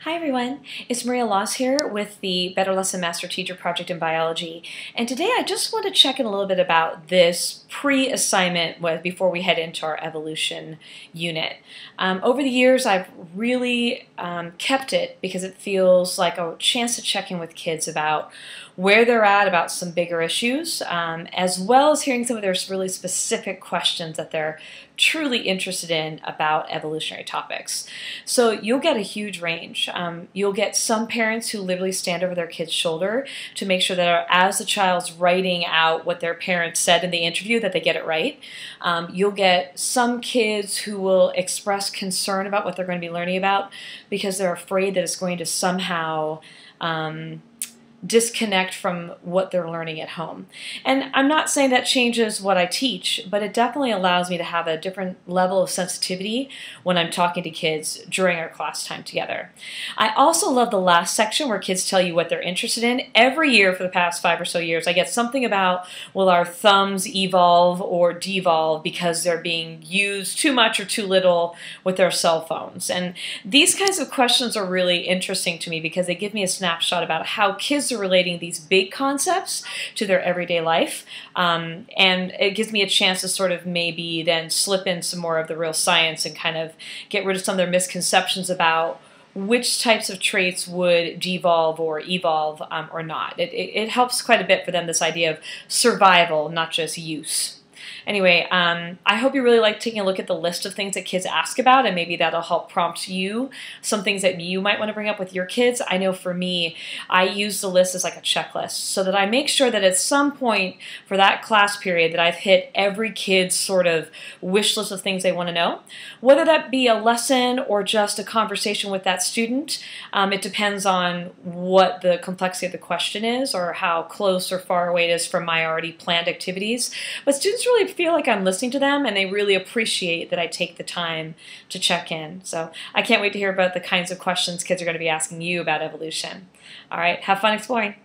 Hi everyone, it's Maria Laws here with the Better Lesson Master Teacher Project in Biology, and today I just want to check in a little bit about this pre-assignment before we head into our evolution unit. Over the years I've really kept it because it feels like a chance to check in with kids about where they're at about some bigger issues, as well as hearing some of their really specific questions that they're truly interested in about evolutionary topics. So you'll get a huge range. You'll get some parents who literally stand over their kid's shoulder to make sure that as the child's writing out what their parents said in the interview that they get it right. You'll get some kids who will express concern about what they're going to be learning about because they're afraid that it's going to somehow disconnect from what they're learning at home. And I'm not saying that changes what I teach, but it definitely allows me to have a different level of sensitivity when I'm talking to kids during our class time together. I also love the last section where kids tell you what they're interested in. Every year for the past 5 or so years, I get something about, will our thumbs evolve or devolve because they're being used too much or too little with their cell phones? And these kinds of questions are really interesting to me because they give me a snapshot about how kids are relating these big concepts to their everyday life, and it gives me a chance to sort of maybe then slip in some more of the real science and kind of get rid of some of their misconceptions about which types of traits would devolve or evolve or not. It helps quite a bit for them, this idea of survival, not just use. Anyway, I hope you really like taking a look at the list of things that kids ask about, and maybe that'll help prompt you some things that you might want to bring up with your kids. I know for me, I use the list as like a checklist so that I make sure that at some point for that class period that I've hit every kid's sort of wish list of things they want to know. Whether that be a lesson or just a conversation with that student, it depends on what the complexity of the question is or how close or far away it is from my already planned activities. But students really feel like I'm listening to them, and they really appreciate that I take the time to check in. So I can't wait to hear about the kinds of questions kids are going to be asking you about evolution. All right, have fun exploring.